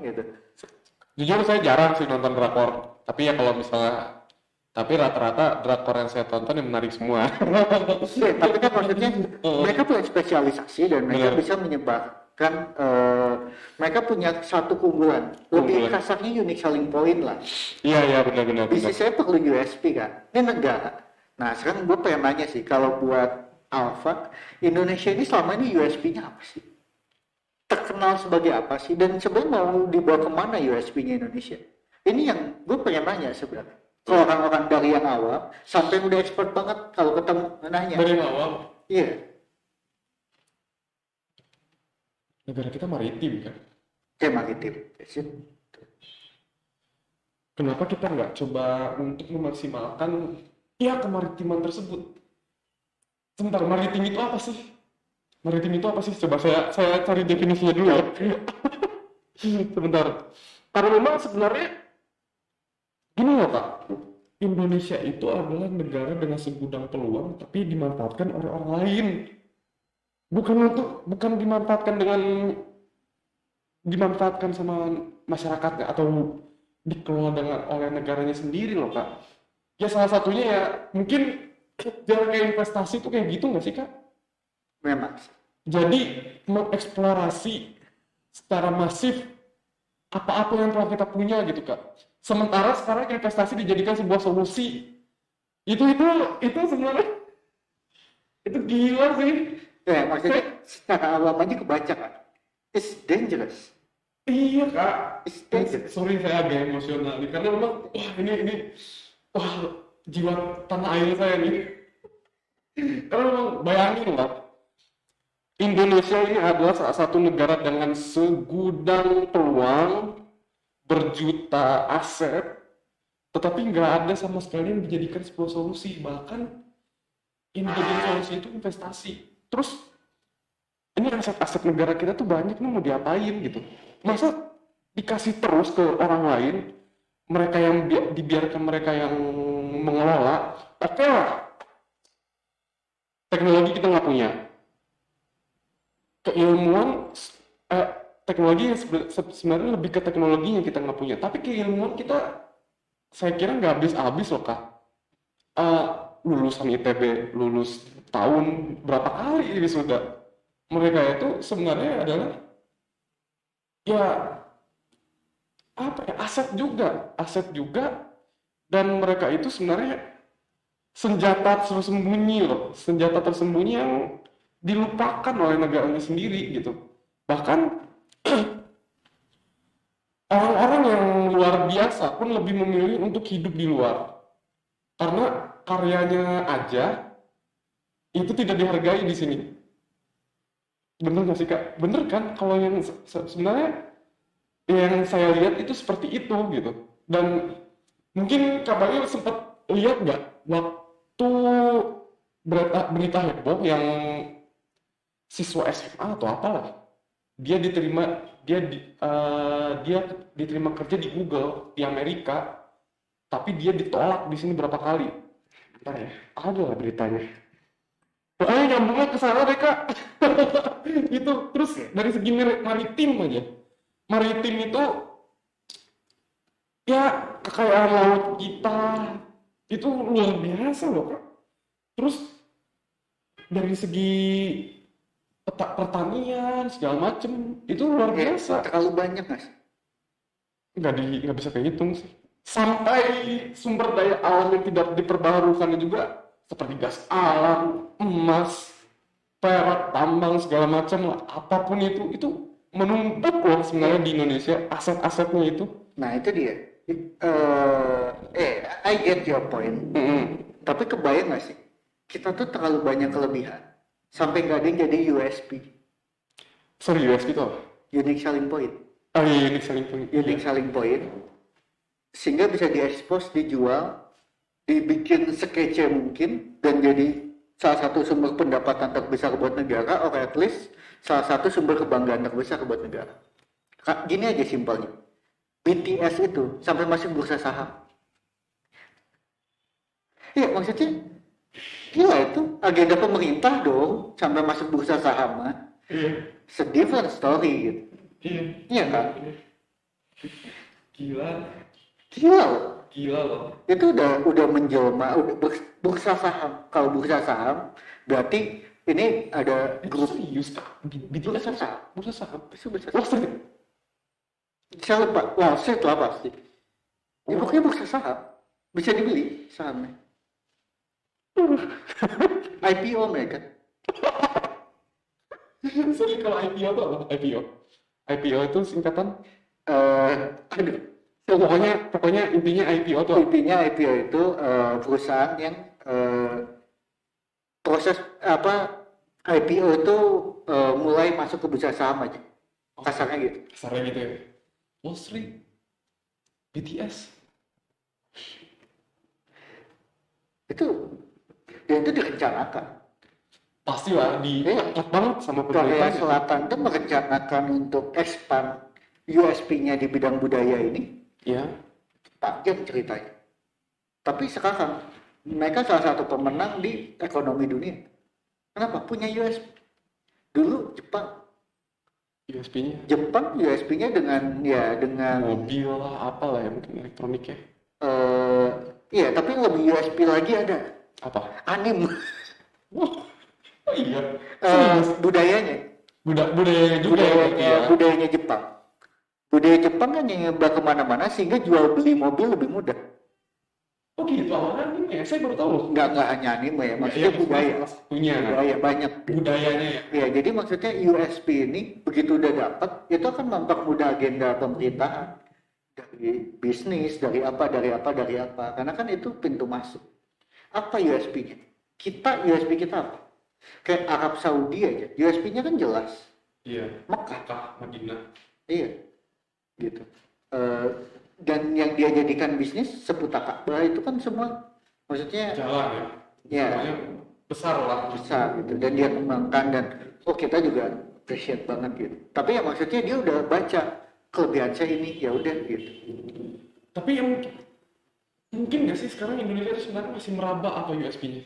gitu. Jujur saya jarang sih nonton drakor, tapi ya kalau misalnya, tapi rata-rata drakor yang saya tonton yang menarik semua. Iya, tapi kan maksudnya mereka punya spesialisasi dan mereka Benar. bisa menyebarkan, mereka punya satu keunggulan. Lebih Keunggulan. kasarnya unique selling point lah. Iya iya benar-benar benar. Bisnis saya perlu USP kan. Ini negara. Nah sekarang gue pengen nanya sih, kalau buat Alfa, Indonesia ini selama ini USP-nya apa sih? Terkenal sebagai apa sih? Dan sebenarnya mau dibawa kemana USP-nya Indonesia? Ini yang gue pengen nanya sebenarnya. Kalau orang-orang dari yang awam, sampai udah expert banget kalau ketemu nanya. Dari awal Iya, negara kita maritim kan. kayak maritim. Kenapa kita nggak coba untuk memaksimalkan ya kemaritiman tersebut? Sebentar, maritim itu apa sih? Maritim itu apa sih? Coba saya cari definisinya dulu ya. Sebentar. Karena memang sebenarnya gini loh Kak, Indonesia itu adalah negara dengan segudang peluang tapi dimanfaatkan oleh orang lain. Bukan dimanfaatkan sama masyarakatnya atau dikelola dengan oleh negaranya sendiri loh Kak. Ya salah satunya ya mungkin jalan kayak investasi tuh kayak gitu nggak sih Kak? Memang. Jadi mengeksplorasi secara masif apa-apa yang telah kita punya gitu Kak. Sementara sekarang investasi dijadikan sebuah solusi. Itu sebenarnya itu gila sih. Ya, maksudnya secara awam aja kebaca kan. It's dangerous. Iya Kak. It's dangerous. Sorry saya agak emosional nih karena memang wah ini wah jiwa tanah air saya nih. Karena memang bayangin lah, Indonesia ini adalah salah satu negara dengan segudang peluang, berjuta aset, tetapi nggak ada sama sekali yang dijadikan sebuah solusi. Bahkan yang dijadikan solusi itu investasi. Terus ini aset-aset negara kita tuh banyak nih mau diapain gitu. Masa dikasih terus ke orang lain, mereka yang dibiarkan mereka yang mengelola, oke lah, teknologi kita nggak punya. Keilmuan eh, teknologi yang sebenarnya lebih ke teknologinya kita nggak punya tapi keilmuan kita saya kira nggak habis-habis loh Kak. Eh, Lulusan ITB lulus tahun berapa kali ini sudah mereka itu sebenarnya adalah ya apa ya aset juga dan mereka itu sebenarnya senjata tersembunyi yang dilupakan oleh negaranya sendiri gitu. Bahkan orang-orang yang luar biasa pun lebih memilih untuk hidup di luar karena karyanya aja itu tidak dihargai di sini. Bener nggak sih Kak? Bener kan? Kalau yang sebenarnya yang saya lihat itu seperti itu gitu. Dan mungkin Kak Bayu sempat lihat nggak waktu berita heboh yang siswa SMA atau apalah dia diterima dia diterima kerja di Google di Amerika tapi dia ditolak di sini berapa kali. Bentar ya, ada lah beritanya. Pokoknya nyambungnya ke sana deh Kak. Itu terus dari segi maritim aja. Maritim itu ya kekayaan laut kita itu luar biasa loh Kak. Terus dari segi pertanian segala macem itu luar biasa. Terlalu banyak nggak sih? Nggak bisa kehitung sih. Sampai sumber daya alam yang tidak diperbaharukan juga seperti gas alam, emas, perak, tambang segala macam lah, apapun itu menumpuk loh sebenarnya di Indonesia aset-asetnya itu. Nah itu dia. I get your point. Tapi kebayang nggak sih? Kita tuh terlalu banyak kelebihan. Sampai nggak ada yang jadi USP. Sorry, USP itu apa? Unique selling point. Oh iya, unique selling point. Unique selling point. Sehingga bisa diekspos, dijual, dibikin sekece mungkin, dan jadi salah satu sumber pendapatan terbesar buat negara, or at least salah satu sumber kebanggaan terbesar buat negara. Gini aja simpelnya. BTS itu sampai masuk bursa saham. Iya maksudnya gila itu agenda pemerintah dong sampai masuk bursa saham mah. Iya. It's a different story gitu. Iya. Iya kan? Gila, Gila loh. gila loh. Itu udah menjelma, udah bursa saham. Kalau bursa saham berarti ini ada Itu grup serius kak? BTS bursa saham. bursa saham. Itu bursa Wall saham. Street. Saya lupa, Wall Street lah pasti. Ya, pokoknya bursa saham. Bisa dibeli sahamnya. IPO mereka. Sorry, kalau IPO itu apa? IPO. IPO itu singkatan. Aduh, Pokoknya intinya IPO tuh apa? intinya IPO itu perusahaan yang proses apa IPO itu mulai masuk ke bursa saham aja. Kasarnya gitu. Kasarnya gitu ya. Wall Street, BTS. Itu dan itu direncanakan. Pastilah diangkat banget sama Korea pemerintahnya. Selatan itu merencanakan untuk expand USP-nya di bidang budaya ini Ya, panjang ceritanya. Tapi sekarang mereka salah satu pemenang di ekonomi dunia. Kenapa? Punya USP. Dulu USP-nya. USP-nya dengan Mobil lah, apalah ya, mungkin elektronik ya. iya, tapi lebih USP lagi ada Apa? anime. Wah, oh iya. Serius? Budayanya Budayanya juga ya berarti ya. budayanya Jepang. Budaya Jepang kan nyebar kemana-mana sehingga jual beli mobil lebih mudah. Oh gitu, awalnya ini ya, saya baru tahu loh. Nggak hanya anime ya, maksudnya budaya. salah satunya kan. Budaya banyak. Budayanya ya. Ya, jadi maksudnya USP ini begitu udah dapat, itu akan mempermudah agenda pemerintahan dari bisnis, dari apa. Karena kan itu pintu masuk. Apa USP-nya? USP kita apa? Kayak Arab Saudi aja, USP-nya kan jelas. Iya. Mekah. Madinah. Iya, gitu. Dan yang dia jadikan bisnis seputar Ka'bah itu kan semua, maksudnya Jalan ya. ya Semuanya besar lah. besar gitu. Dan dia kembangkan dan kita juga appreciate banget gitu. Tapi ya maksudnya dia udah baca kelebihan saya ini, ya udah gitu. Tapi yang mungkin nggak sih sekarang Indonesia itu sebenarnya masih meraba apa USP-nya?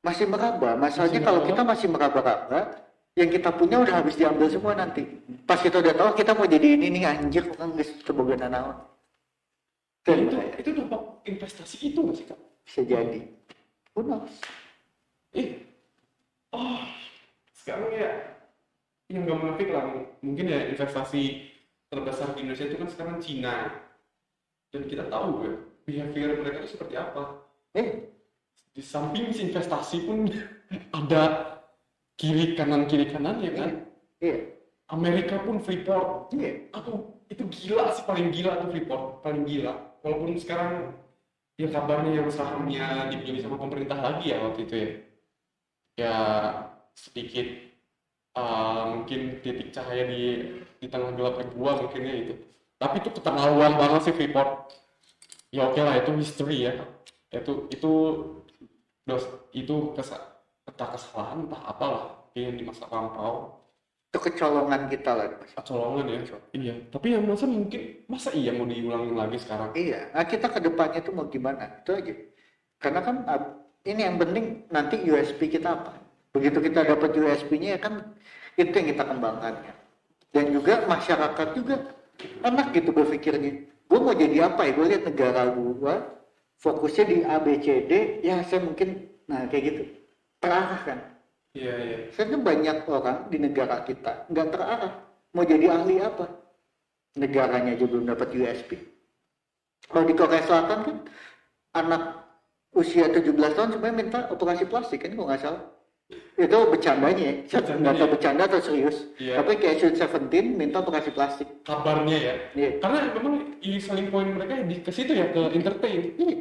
Masih meraba, masalahnya Masih kalau meraba. kita masih meraba-raba, yang kita punya udah habis diambil semua nanti. Pas kita udah tahu kita mau jadi ini nih anjir, bukan guys keboganan naon. Dan itu dampak investasi itu nggak sih kak? Bisa jadi. Who knows? Oh, sekarang ya yang nggak munafik lah, mungkin ya investasi terbesar di Indonesia itu kan sekarang Cina, dan kita tahu ya behavior mereka itu seperti apa. Di samping investasi pun ada kiri kanan ya kan. Iya. Amerika pun Freeport. Iya. Aduh, itu gila sih, paling gila tuh Freeport, paling gila. Walaupun sekarang ya kabarnya yang sahamnya dibeli sama pemerintah lagi ya waktu itu ya. Ya sedikit mungkin titik cahaya di tengah gelapnya gua mungkinnya itu. Tapi itu keterlaluan banget sih Freeport. Ya oke lah, itu history ya. Itu entah kesalahan entah apalah yang di masa lampau. Itu kecolongan kita lah. Kecolongan ya. Iya. Tapi yang masa iya mau diulangin lagi sekarang? Iya. Nah, kita ke depannya itu mau gimana? Itu aja. Karena kan ini yang penting nanti USP kita apa. Begitu kita dapat USP-nya ya kan itu yang kita kembangkan. Dan juga masyarakat juga enak gitu berpikirnya. Gue mau jadi apa ya? Gue lihat negara gue fokusnya di A, B, C, D. Ya saya mungkin, nah kayak gitu. Terarah kan. Iya. Karena banyak orang di negara kita nggak terarah. Mau jadi ahli apa? Negaranya aja belum dapat USP. Kalau di Korea Selatan kan anak usia 17 tahun sebenarnya minta operasi plastik kan, kalau nggak salah. Itu bercandanya ya, nggak tahu bercanda atau serius. Iya. Tapi kayak Sweet 17 minta operasi plastik. Kabarnya ya. Iya. Karena memang selling point mereka ke situ ya, ke entertain. Iya.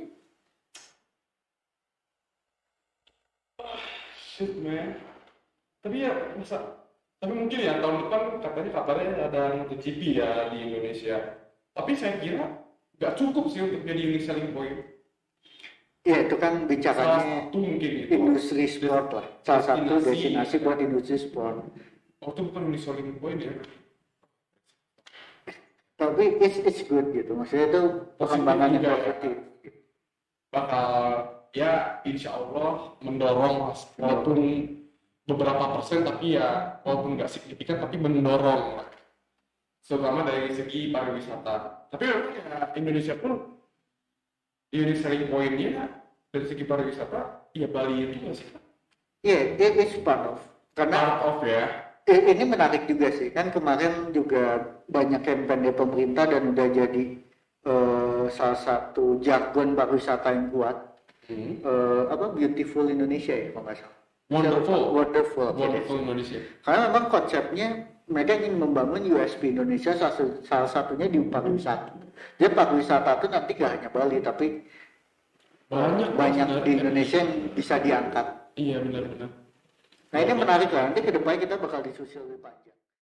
Shit man. Tapi mungkin ya tahun depan katanya kabarnya ada MotoGP ya di Indonesia. Tapi saya kira nggak cukup sih untuk jadi unique selling point. Ya itu kan Salah bicaranya satu mungkin itu. industri sport lah. Salah satu destinasi buat industri sport. Oh itu bukan unique selling point ya. Tapi it's good gitu. Maksudnya itu perkembangan yang juga ya. positif. Bakal ya insya Allah mendorong mas, walaupun beberapa persen tapi ya walaupun nggak signifikan tapi mendorong lah. terutama dari segi pariwisata. Tapi memang ya Indonesia pun unique selling point-nya dari segi pariwisata, ya Bali itu nggak sih? Iya, it's part of. Karena Part of ya. ini menarik juga sih, kan kemarin juga banyak campaign dari pemerintah dan udah jadi salah satu jargon pariwisata yang kuat. Beautiful Indonesia ya kalau nggak salah. Wonderful Indonesia. Karena memang konsepnya mereka ingin membangun USP Indonesia, salah satunya di pariwisata. Jadi pariwisata itu nanti gak hanya Bali, tapi banyak di Indonesia yang bisa diangkat. Iya benar-benar. Nah ini menarik lah, nanti ke depannya kita bakal diskusi lebih panjang.